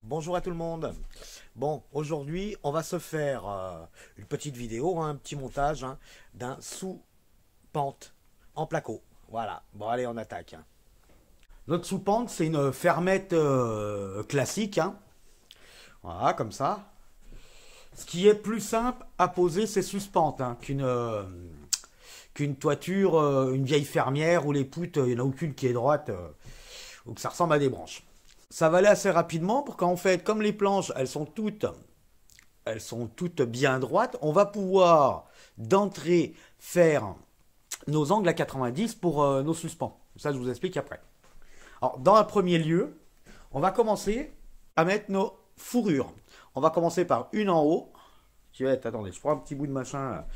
Bonjour à tout le monde. Bon, aujourd'hui, on va se faire une petite vidéo, un petit montage d'un sous-pente en placo. Voilà. Bon, allez, on attaque. Notre sous-pente, c'est une fermette classique. Voilà, comme ça. Ce qui est plus simple à poser, c'est suspente qu'une toiture, une vieille fermière où les poutres, il n'y en a aucune qui est droite ou que ça ressemble à des branches. Ça va aller assez rapidement pour qu'en fait, comme les planches, elles sont toutes bien droites, on va pouvoir d'entrée faire nos angles à 90 pour nos suspens. Ça, je vous explique après. Alors, dans un premier lieu, on va commencer à mettre nos fourrures. On va commencer par une en haut, qui va être, attendez, je prends un petit bout de machin là.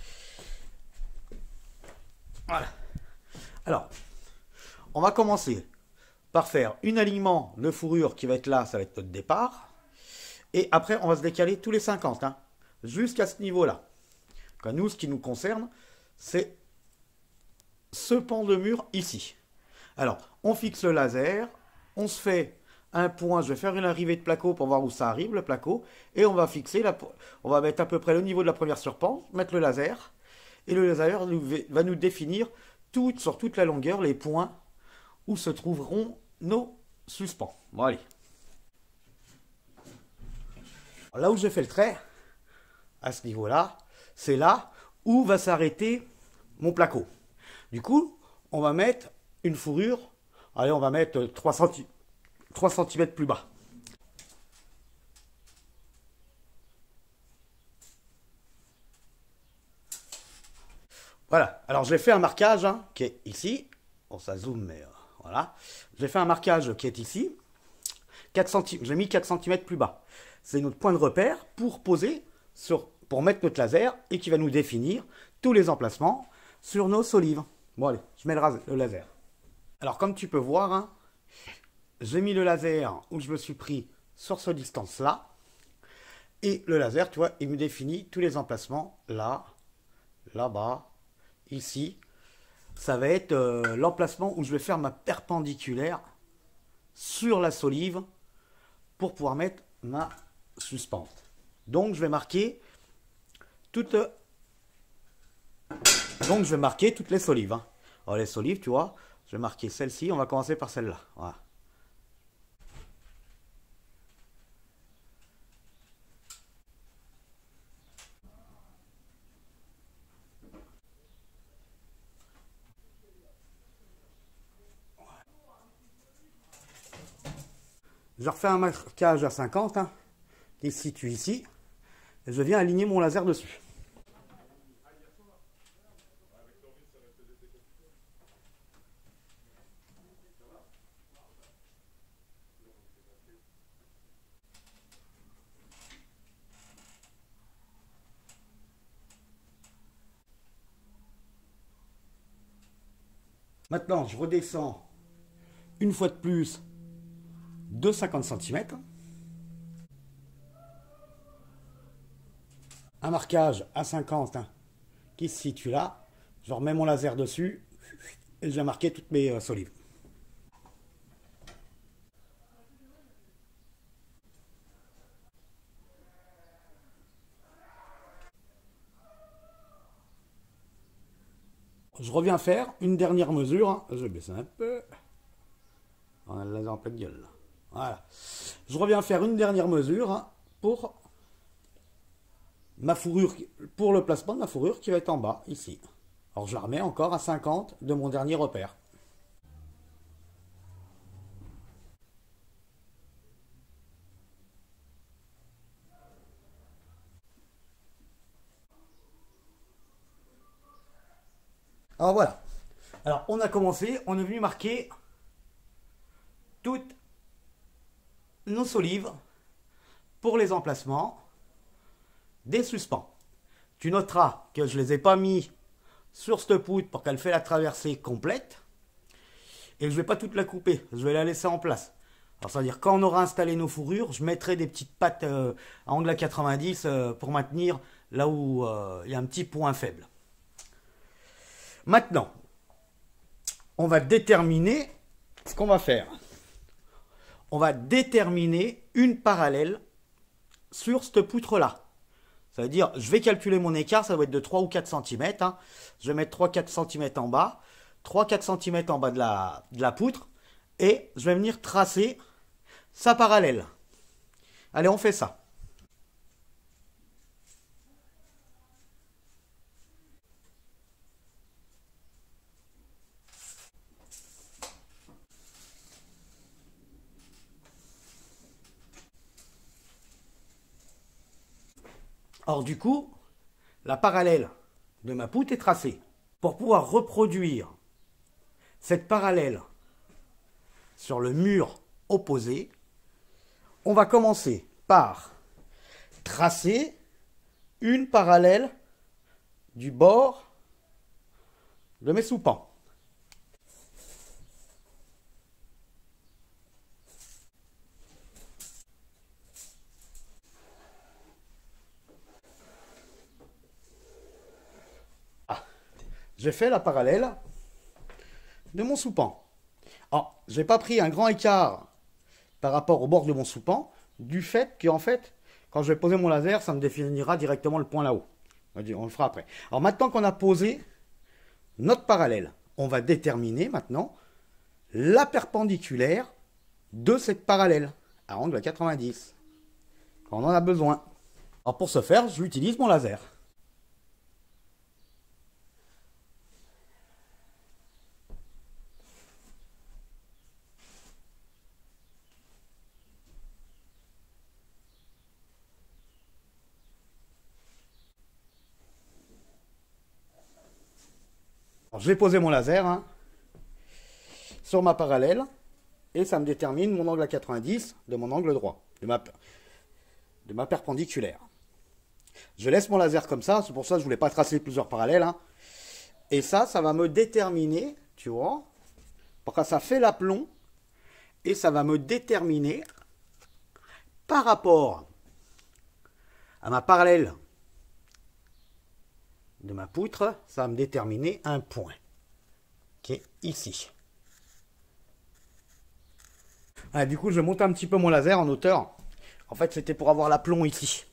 Voilà. Alors, on va commencer par faire un alignement de fourrure qui va être là, ça va être notre départ. Et après, on va se décaler tous les 50, jusqu'à ce niveau-là. Nous, ce qui nous concerne, c'est ce pan de mur ici. Alors, on fixe le laser, on se fait un point, je vais faire une arrivée de placo pour voir où ça arrive, le placo, et on va fixer, on va mettre à peu près le niveau de la première surpente, mettre le laser, et le laser va nous définir sur toute la longueur les points où se trouveront nos suspens. Bon, allez. Là où j'ai fait le trait, à ce niveau-là, c'est là où va s'arrêter mon placo. Du coup, on va mettre une fourrure, allez, on va mettre 3 cm plus bas. Voilà, alors j'ai fait un marquage qui est ici. Bon, ça zoome, mais voilà. J'ai fait un marquage qui est ici. 4 cm, j'ai mis 4 cm plus bas. C'est notre point de repère pour poser, pour mettre notre laser et qui va nous définir tous les emplacements sur nos solives. Bon, allez, je mets le laser. Alors, comme tu peux voir, j'ai mis le laser où je me suis pris sur cette distance-là. Et le laser, tu vois, il me définit tous les emplacements là, là-bas, ici. Ça va être l'emplacement où je vais faire ma perpendiculaire sur la solive pour pouvoir mettre ma suspente. Donc je vais marquer toutes les solives. Alors les solives, tu vois, je vais marquer celle-ci, on va commencer par celle-là. Voilà. Je refais un marquage à 50, qui se situe ici, et je viens aligner mon laser dessus. Maintenant, je redescends une fois de plus de 50 cm. Un marquage à 50 qui se situe là. Je remets mon laser dessus et je vais marquer toutes mes solives. Je reviens faire une dernière mesure. Je vais baisser un peu. On a le laser en pleine gueule là. Voilà. Je reviens faire une dernière mesure pour ma fourrure, pour le placement de ma fourrure qui va être en bas, ici. Alors je la remets encore à 50 de mon dernier repère. Alors voilà. Alors on a commencé, on est venu marquer toutes nos solives pour les emplacements des suspens. Tu noteras que je ne les ai pas mis sur cette poutre pour qu'elle fait la traversée complète. Et je ne vais pas toute la couper, je vais la laisser en place. Alors ça veut dire quand on aura installé nos fourrures, je mettrai des petites pattes à angle à 90 pour maintenir là où il y a un petit point faible. Maintenant, on va déterminer ce qu'on va faire. on va déterminer une parallèle sur cette poutre-là. Ça veut dire, je vais calculer mon écart, ça va être de 3 ou 4 cm. Hein. Je vais mettre 3-4 cm en bas, 3-4 cm en bas de la poutre, et je vais venir tracer sa parallèle. Allez, on fait ça. Or, du coup, la parallèle de ma poutre est tracée. Pour pouvoir reproduire cette parallèle sur le mur opposé, on va commencer par tracer une parallèle du bord de mes soupapes. J'ai fait la parallèle de mon soupan. Alors, je n'ai pas pris un grand écart par rapport au bord de mon soupan, du fait qu'en fait, quand je vais poser mon laser, ça me définira directement le point là-haut. On le fera après. Alors maintenant qu'on a posé notre parallèle, on va déterminer maintenant la perpendiculaire de cette parallèle à angle 90, quand on en a besoin. Alors pour ce faire, j'utilise mon laser. Je vais poser mon laser sur ma parallèle et ça me détermine mon angle à 90 de mon angle droit, de ma perpendiculaire. Je laisse mon laser comme ça, c'est pour ça que je ne voulais pas tracer plusieurs parallèles. Et ça va me déterminer, tu vois, parce que ça fait l'aplomb et ça va me déterminer par rapport à ma parallèle de ma poutre, ça va me déterminer un point qui est ici. Du coup, je monte un petit peu mon laser en hauteur. En fait, c'était pour avoir l'aplomb ici.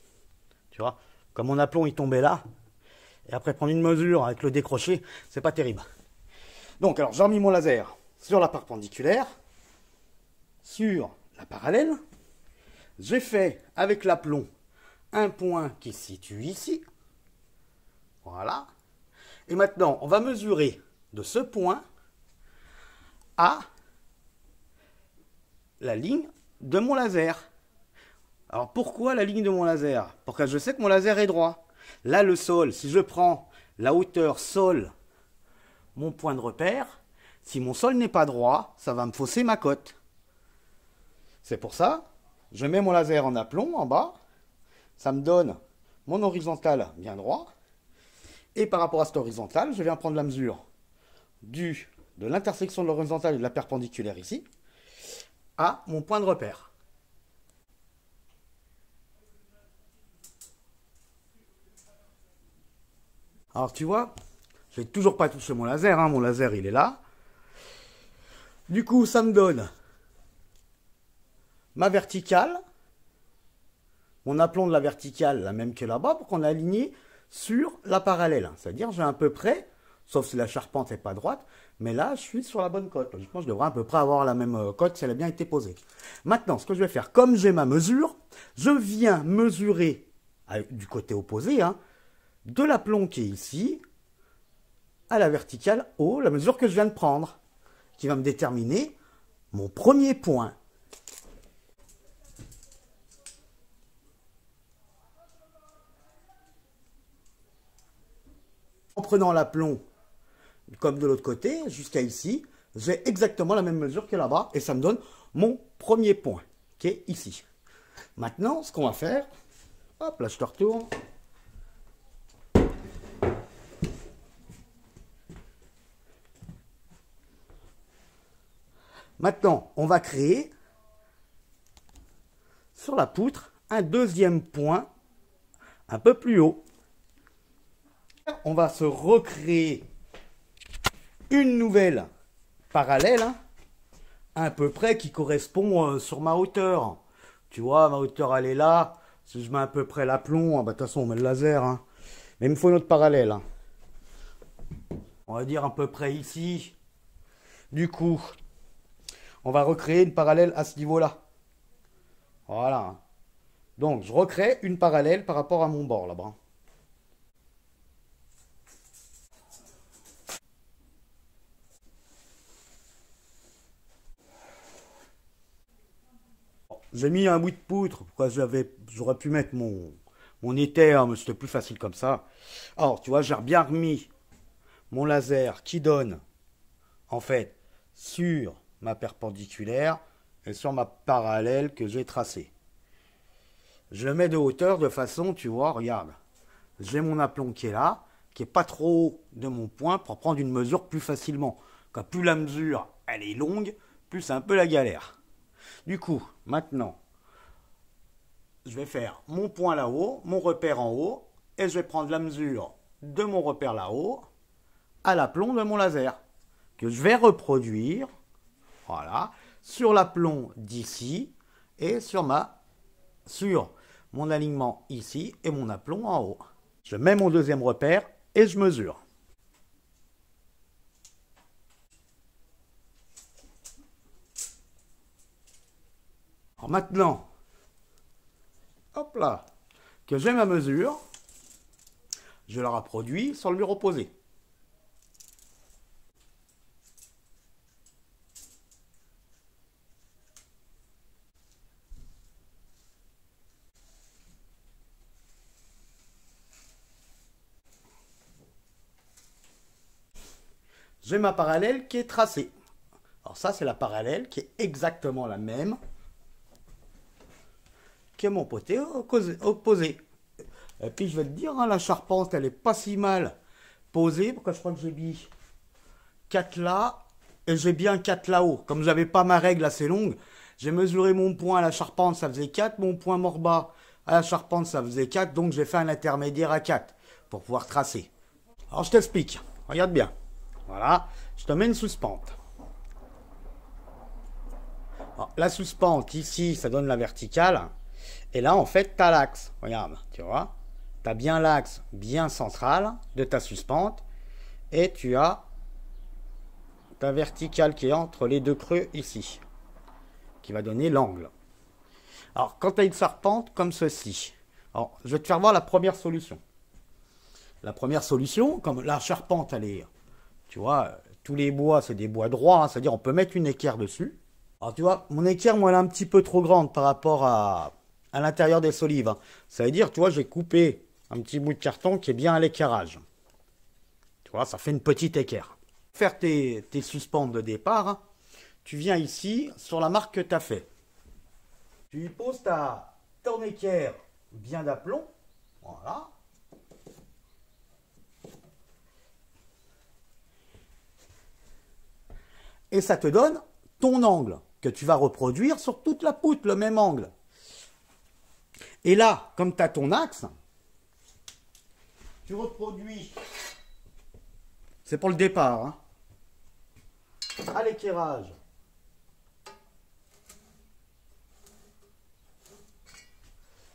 Tu vois, comme mon aplomb il tombait là, et après prendre une mesure avec le décroché, c'est pas terrible. Donc, alors j'ai remis mon laser sur la perpendiculaire, sur la parallèle. J'ai fait avec l'aplomb un point qui se situe ici. Voilà. Et maintenant, on va mesurer de ce point à la ligne de mon laser. Alors pourquoi la ligne de mon laser? Parce que je sais que mon laser est droit. Là, le sol, si je prends la hauteur sol, mon point de repère, si mon sol n'est pas droit, ça va me fausser ma cote. C'est pour ça, je mets mon laser en aplomb en bas, ça me donne mon horizontal bien droit. Et par rapport à cette horizontale, je viens prendre la mesure de l'intersection de l'horizontale et de la perpendiculaire ici, à mon point de repère. Alors tu vois, je n'ai toujours pas touché mon laser, mon laser il est là. Du coup, ça me donne ma verticale, mon aplomb de la verticale, la même que là-bas, pour qu'on est aligné sur la parallèle. C'est-à-dire, j'ai à peu près, sauf si la charpente n'est pas droite, mais là, je suis sur la bonne cote. Logiquement, je devrais à peu près avoir la même cote si elle a bien été posée. Maintenant, ce que je vais faire, comme j'ai ma mesure, je viens mesurer du côté opposé, de l'aplomb qui est ici, à la verticale haut, la mesure que je viens de prendre, qui va me déterminer mon premier point. En prenant l'aplomb comme de l'autre côté, jusqu'à ici, j'ai exactement la même mesure que là-bas, et ça me donne mon premier point, qui est ici. Maintenant, ce qu'on va faire, hop, là je te retourne. Maintenant, on va créer sur la poutre un deuxième point un peu plus haut. On va se recréer une nouvelle parallèle à peu près qui correspond sur ma hauteur. Tu vois, ma hauteur elle est là. Si je mets à peu près l'aplomb, bah de toute façon on met le laser. Hein. Mais il me faut une autre parallèle. Hein. On va dire à peu près ici. Du coup, on va recréer une parallèle à ce niveau-là. Voilà. Donc, je recrée une parallèle par rapport à mon bord là-bas. J'ai mis un bout de poutre. Pourquoi j'aurais pu mettre mon éther, mais c'était plus facile comme ça. Alors, tu vois, j'ai bien remis mon laser qui donne, en fait, sur ma perpendiculaire et sur ma parallèle que j'ai tracée. Je le mets de hauteur de façon, tu vois, regarde. J'ai mon aplomb qui est là, qui est pas trop haut de mon point pour prendre une mesure plus facilement. Quand plus la mesure, elle est longue, plus c'est un peu la galère. Du coup, maintenant, je vais faire mon point là-haut, mon repère en haut, et je vais prendre la mesure de mon repère là-haut à l'aplomb de mon laser, que je vais reproduire, voilà, sur l'aplomb d'ici et sur mon alignement ici et mon aplomb en haut. Je mets mon deuxième repère et je mesure. Alors maintenant, hop là, que j'ai ma mesure, je la reproduis sur le mur opposé. J'ai ma parallèle qui est tracée. Alors ça, c'est la parallèle qui est exactement la même que mon côté opposé. Et puis je vais te dire, hein, la charpente, elle est pas si mal posée. Pourquoi je crois que j'ai mis 4 là et j'ai bien 4 là-haut. Comme j'avais pas ma règle assez longue, j'ai mesuré mon point à la charpente, ça faisait 4. Mon point mort bas à la charpente, ça faisait 4. Donc j'ai fait un intermédiaire à 4 pour pouvoir tracer. Alors je t'explique. Regarde bien. Voilà. Je te mets une suspente. Alors, la suspente, ici, ça donne la verticale. Et là, en fait, tu as l'axe. Regarde, tu vois. Tu as bien l'axe bien central de ta suspente. Et tu as ta verticale qui est entre les deux creux ici. Qui va donner l'angle. Alors, quand tu as une charpente comme ceci. Alors, je vais te faire voir la première solution. La première solution, comme la charpente, elle est... Tu vois, tous les bois, c'est des bois droits. Hein, c'est-à-dire, on peut mettre une équerre dessus. Alors, tu vois, mon équerre, moi, elle est un petit peu trop grande par rapport à l'intérieur des solives. Hein. Ça veut dire, tu vois, j'ai coupé un petit bout de carton qui est bien à l'équerrage. Tu vois, ça fait une petite équerre. Pour faire tes suspentes de départ, hein, tu viens ici, sur la marque que tu as fait. Tu y poses ton équerre bien d'aplomb. Voilà. Et ça te donne ton angle que tu vas reproduire sur toute la poutre, le même angle. Et là, comme tu as ton axe, tu reproduis, c'est pour le départ, hein, à l'équerrage.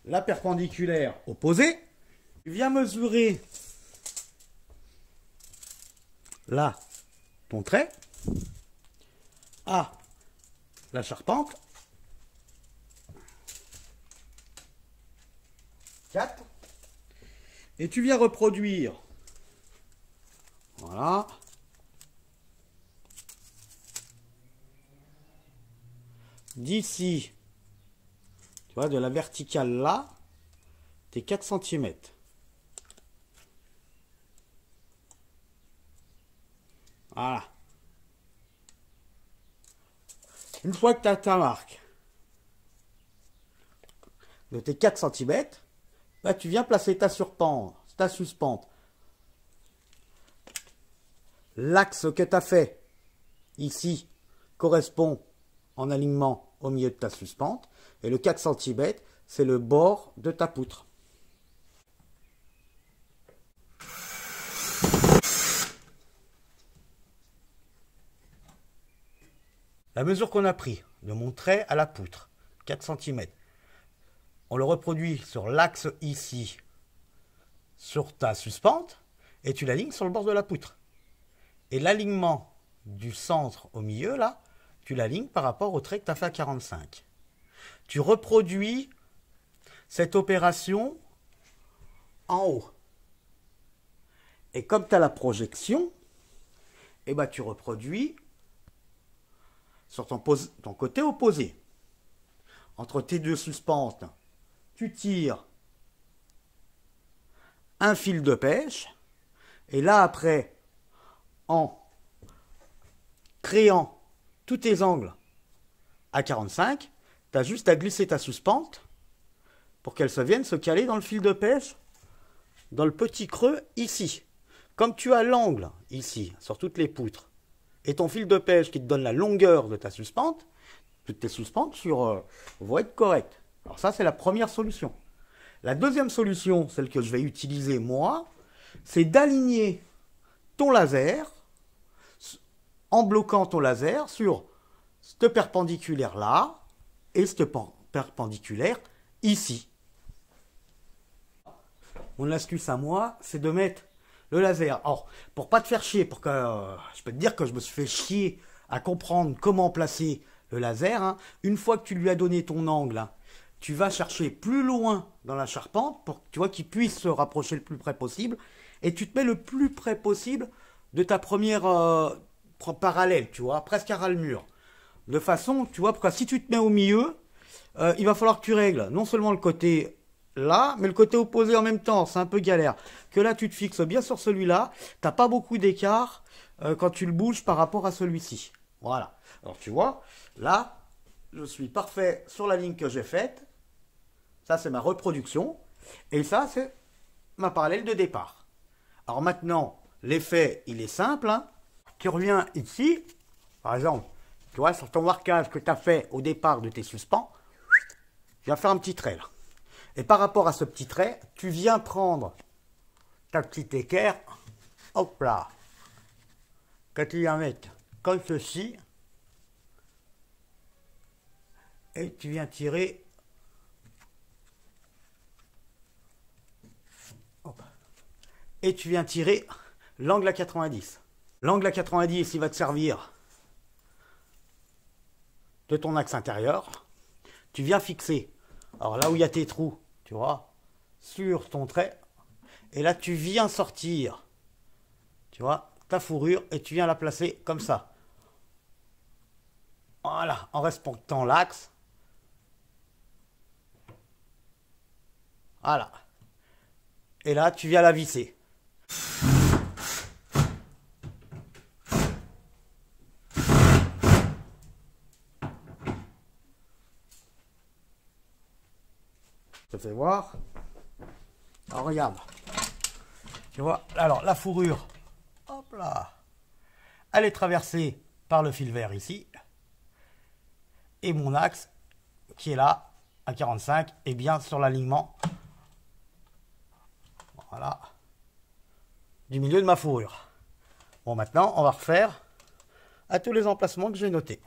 La perpendiculaire opposée, tu viens mesurer là ton trait à la charpente 4 et tu viens reproduire, voilà, d'ici, tu vois, de la verticale là, t'es 4 cm. Voilà. Une fois que tu as ta marque de tes 4 cm, là, tu viens placer ta suspente. L'axe que tu as fait ici correspond en alignement au milieu de ta suspente. Et le 4 cm, c'est le bord de ta poutre. la mesure qu'on a pris de mon trait à la poutre, 4 cm, on le reproduit sur l'axe ici, sur ta suspente, et tu l'alignes sur le bord de la poutre. Et l'alignement du centre au milieu, là, tu l'alignes par rapport au trait que tu as fait à 45. Tu reproduis cette opération en haut. Et comme tu as la projection, eh ben, tu reproduis sur ton côté opposé. Entre tes deux suspentes, tu tires un fil de pêche. Et là, après, en créant tous tes angles à 45, tu as juste à glisser ta suspente pour qu'elle vienne se caler dans le fil de pêche, dans le petit creux ici. Comme tu as l'angle ici, sur toutes les poutres, et ton fil de pêche qui te donne la longueur de ta suspente, toutes tes suspentes vont être correctes. Alors ça, c'est la première solution. La deuxième solution, celle que je vais utiliser moi, c'est d'aligner ton laser en bloquant ton laser sur ce perpendiculaire-là et ce perpendiculaire ici. Mon astuce à moi, c'est de mettre le laser. Alors, pour pas te faire chier, pour que je peux te dire que je me suis fait chier à comprendre comment placer le laser, hein, une fois que tu lui as donné ton angle, hein, tu vas chercher plus loin dans la charpente pour tu vois qu'il puisse se rapprocher le plus près possible, et tu te mets le plus près possible de ta première parallèle, tu vois, presque à ras le mur. De façon, tu vois, parce que si tu te mets au milieu, il va falloir que tu règles non seulement le côté là, mais le côté opposé en même temps, c'est un peu galère. Que là, tu te fixes bien sur celui-là, t'as pas beaucoup d'écart quand tu le bouges par rapport à celui-ci. Voilà. Alors tu vois, là, je suis parfait sur la ligne que j'ai faite. Ça, c'est ma reproduction. Et ça, c'est ma parallèle de départ. Alors maintenant, l'effet, il est simple, hein. Tu reviens ici, par exemple, tu vois, sur ton marquage que tu as fait au départ de tes suspens, tu viens faire un petit trait là. Et par rapport à ce petit trait, tu viens prendre ta petite équerre, hop là, que tu viens mettre comme ceci, et tu viens tirer, hop, et tu viens tirer l'angle à 90. L'angle à 90, il va te servir de ton axe intérieur. Tu viens fixer, alors là où il y a tes trous, tu vois, sur ton trait. Et là, tu viens sortir, tu vois, ta fourrure et tu viens la placer comme ça. Voilà, en respectant l'axe. Voilà. Et là, tu viens la visser. Je te fais voir. Alors regarde. Tu vois, alors la fourrure, hop là, elle est traversée par le fil vert ici. Et mon axe, qui est là, à 45, est bien sur l'alignement. Voilà. Du milieu de ma fourrure. Bon, maintenant, on va refaire à tous les emplacements que j'ai notés.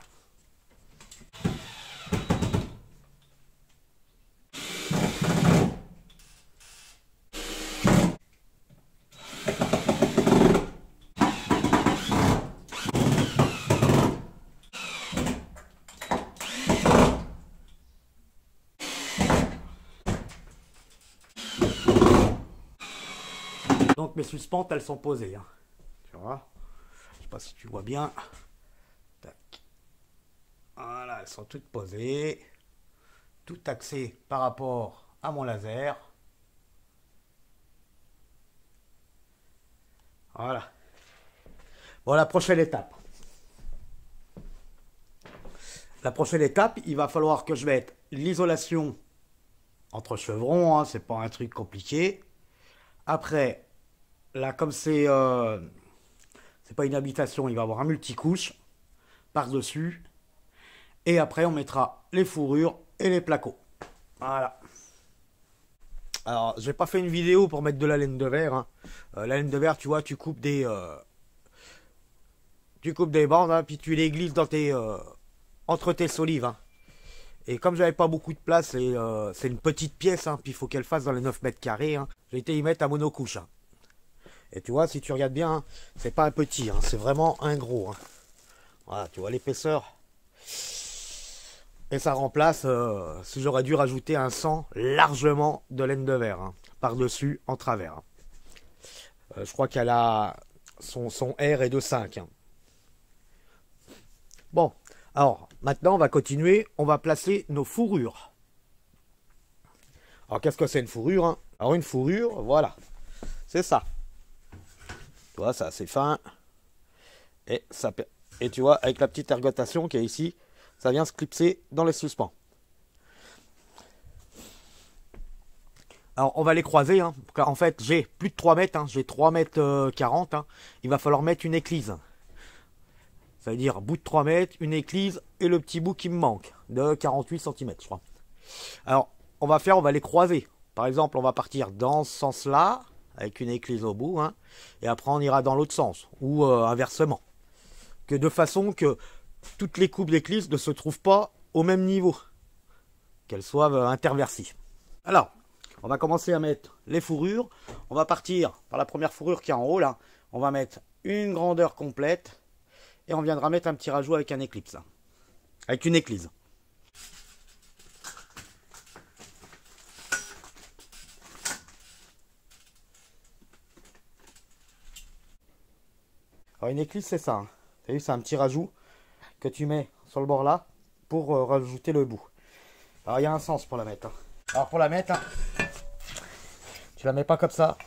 Donc mes suspentes, elles sont posées. Hein. Tu vois, je sais pas si tu vois bien. Tac. Voilà, elles sont toutes posées. Tout axé par rapport à mon laser. Voilà. Bon, la prochaine étape. La prochaine étape, il va falloir que je mette l'isolation entre chevrons. Hein, c'est pas un truc compliqué. Après, là, comme c'est pas une habitation, il va y avoir un multicouche par-dessus. Et après, on mettra les fourrures et les placots. Voilà. Alors, j'ai pas fait une vidéo pour mettre de la laine de verre. Hein. La laine de verre, tu vois, tu coupes des bandes, hein, puis tu les glisses dans tes entre tes solives. Hein. Et comme j'avais pas beaucoup de place, et c'est une petite pièce, hein, puis il faut qu'elle fasse dans les 9 mètres carrés, hein, j'ai été y mettre un monocouche. Hein. Et tu vois, si tu regardes bien, hein, c'est pas un petit, hein, c'est vraiment un gros. Hein. Voilà, tu vois l'épaisseur. Et ça remplace, si j'aurais dû rajouter un 100 largement de laine de verre, hein, par-dessus, en travers. Hein. Je crois qu'elle a son R est de 5. Hein. Bon, alors maintenant on va continuer, on va placer nos fourrures. Alors qu'est-ce que c'est une fourrure hein? Alors une fourrure, voilà, c'est ça. Tu vois, c'est assez fin. Et, ça, et tu vois, avec la petite ergotation qui est ici, ça vient se clipser dans les suspens. Alors on va les croiser, hein. En fait j'ai plus de 3 mètres, hein. J'ai 3 mètres 40, hein. Il va falloir mettre une éclise. Ça veut dire bout de 3 mètres, une éclise et le petit bout qui me manque, de 48 cm je crois. Alors on va les croiser. Par exemple on va partir dans ce sens-là, avec une éclise au bout, hein. Et après on ira dans l'autre sens, ou inversement. Que de façon que toutes les coupes d'éclise ne se trouvent pas au même niveau. Qu'elles soient interversives. Alors, on va commencer à mettre les fourrures. On va partir par la première fourrure qui est en haut là. On va mettre une grandeur complète. Et on viendra mettre un petit rajout avec un éclipse. Là. Avec une éclise. Alors une éclisse c'est ça. Hein. T'as vu, c'est un petit rajout que tu mets sur le bord là pour rajouter le bout. Alors il y a un sens pour la mettre. Hein. Alors pour la mettre, hein, tu la mets pas comme ça.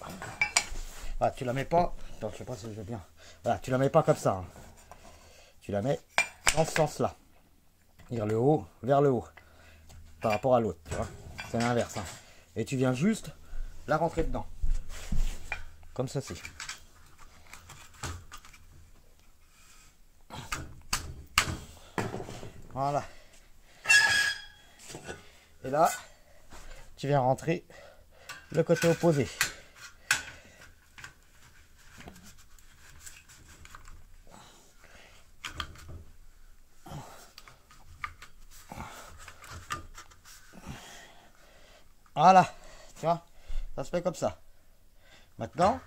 Voilà, tu la mets pas. Attends, je sais pas si je vais bien. Voilà, tu la mets pas comme ça. Hein. Tu la mets dans ce sens-là. Dire le haut vers le haut. Par rapport à l'autre, tu vois. C'est l'inverse. Hein. Et tu viens juste la rentrer dedans. Comme ceci. Voilà. Et là, tu viens rentrer le côté opposé. Voilà, tu vois, ça se fait comme ça. Maintenant,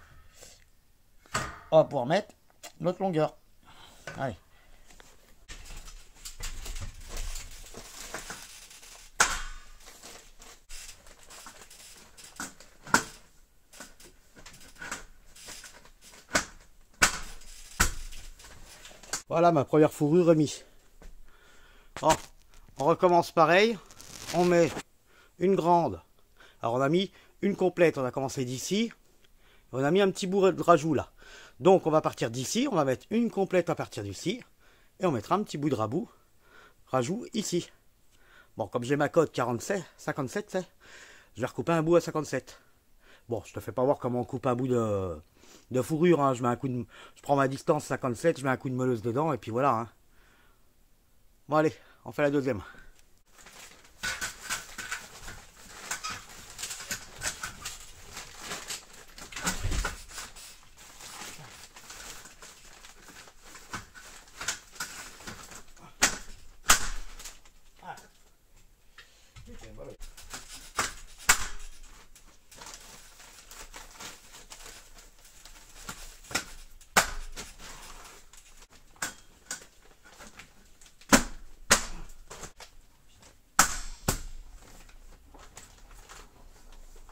on va pouvoir mettre notre longueur. Allez. Voilà ma première fourrure remise. Bon, on recommence pareil. On met une grande. Alors on a mis une complète. On a commencé d'ici. On a mis un petit bout de rajout là. Donc on va partir d'ici. On va mettre une complète à partir d'ici. Et on mettra un petit bout de rajout ici. Bon, comme j'ai ma cote 57, c'est. Je vais recouper un bout à 57. Bon, je te fais pas voir comment on coupe un bout de fourrure. Hein. Je prends ma distance 57, je mets un coup de meuleuse dedans et puis voilà. Hein. Bon allez, on fait la deuxième.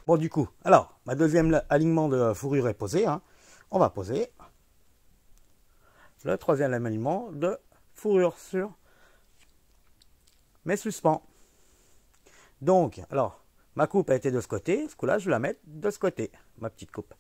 Bon du coup, alors, ma deuxième alignement de fourrure est posé. Hein. On va poser le troisième alignement de fourrure sur mes suspens. Donc, alors, ma coupe a été de ce côté. Ce coup-là, je vais la mettre de ce côté, ma petite coupe.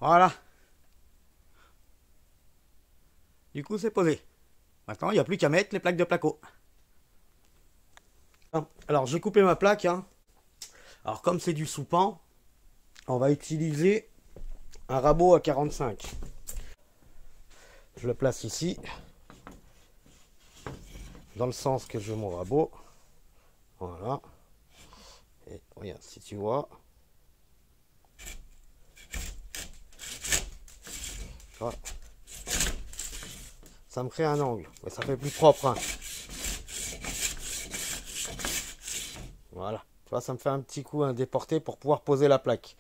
Voilà. Du coup, c'est posé. Maintenant, il n'y a plus qu'à mettre les plaques de placo. Alors, j'ai coupé ma plaque. Hein. Alors, comme c'est du sous-pan, on va utiliser un rabot à 45. Je le place ici, dans le sens que je veux mon rabot. Voilà. Et regarde, si tu vois. Voilà. Ça me crée un angle. Mais ça fait plus propre. Hein. Voilà. Tu vois, ça me fait un petit coup à déporter pour pouvoir poser la plaque.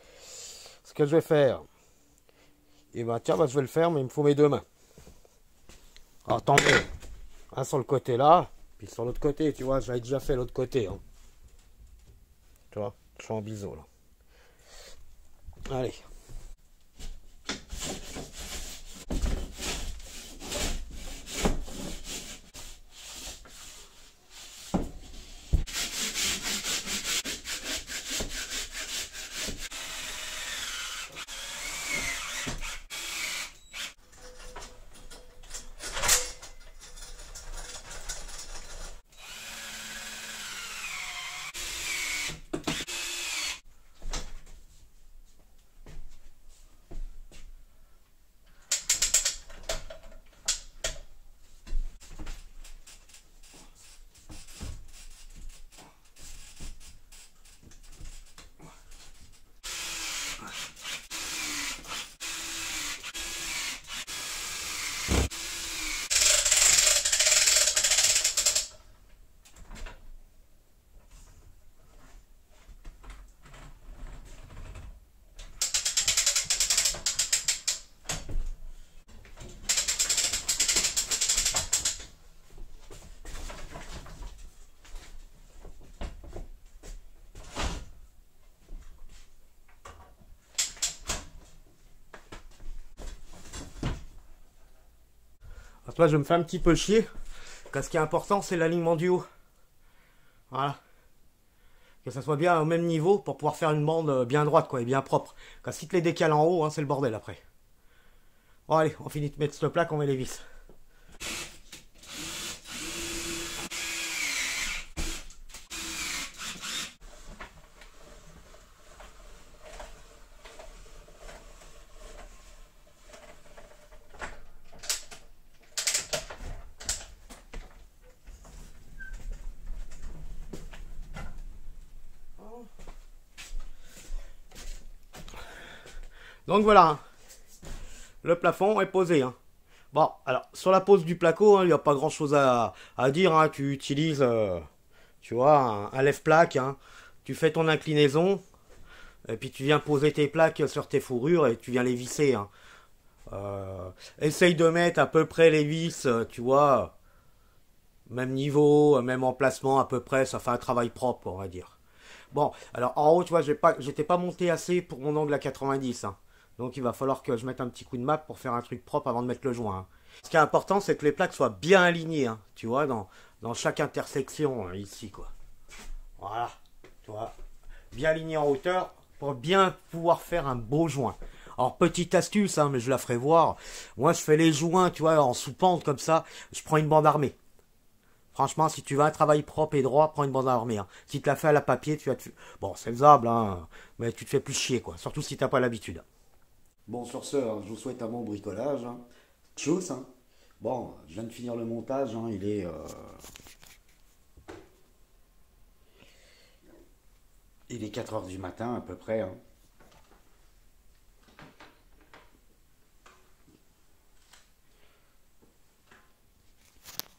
Ce que je vais faire, et ben tiens, je vais le faire, mais il me faut mes deux mains. Alors t'en mets un sur le côté là, puis sur l'autre côté, tu vois, j'avais déjà fait l'autre côté. Hein. Tu vois, je suis en biseau là. Allez. Alors, toi, je me fais un petit peu chier. Parce ce qui est important, c'est l'alignement du haut. Voilà. Que ça soit bien au même niveau pour pouvoir faire une bande bien droite, quoi, et bien propre. Car si tu les décales en haut, hein, c'est le bordel après. Bon, allez, on finit de mettre ce plaque, on met les vis. Donc voilà, hein. Le plafond est posé. Hein. Bon, alors, sur la pose du placo, il n'y a pas grand chose à dire. Hein. Tu utilises, tu vois, un lève-plaque. Hein. Tu fais ton inclinaison. Et puis tu viens poser tes plaques sur tes fourrures et tu viens les visser. Hein. Essaye de mettre à peu près les vis, tu vois, même niveau, même emplacement à peu près. Ça fait un travail propre, on va dire. Bon, alors en haut, tu vois, j'étais pas monté assez pour mon angle à 90. Hein. Donc il va falloir que je mette un petit coup de map pour faire un truc propre avant de mettre le joint. Hein. Ce qui est important, c'est que les plaques soient bien alignées, hein, tu vois, dans chaque intersection, hein, ici, quoi. Voilà, tu vois, bien aligné en hauteur pour bien pouvoir faire un beau joint. Alors, petite astuce, hein, mais je la ferai voir. Moi, je fais les joints, tu vois, en sous-pente comme ça, je prends une bande armée. Franchement, si tu veux un travail propre et droit, prends une bande armée. Hein. Si tu l'as fait à la papier, tu vas te... Bon, c'est faisable, hein, mais tu te fais plus chier, quoi. Surtout si t'as pas l'habitude. Bon, sur ce, hein, je vous souhaite un bon bricolage. Hein. Tchuss, hein. Bon, je viens de finir le montage. Hein, il est 4 heures du matin à peu près. Hein.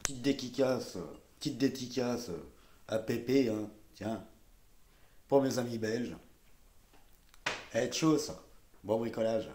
Petite dédicace à Pépé. Hein. Tiens, pour mes amis belges. Eh, tchuss. Bon bricolage.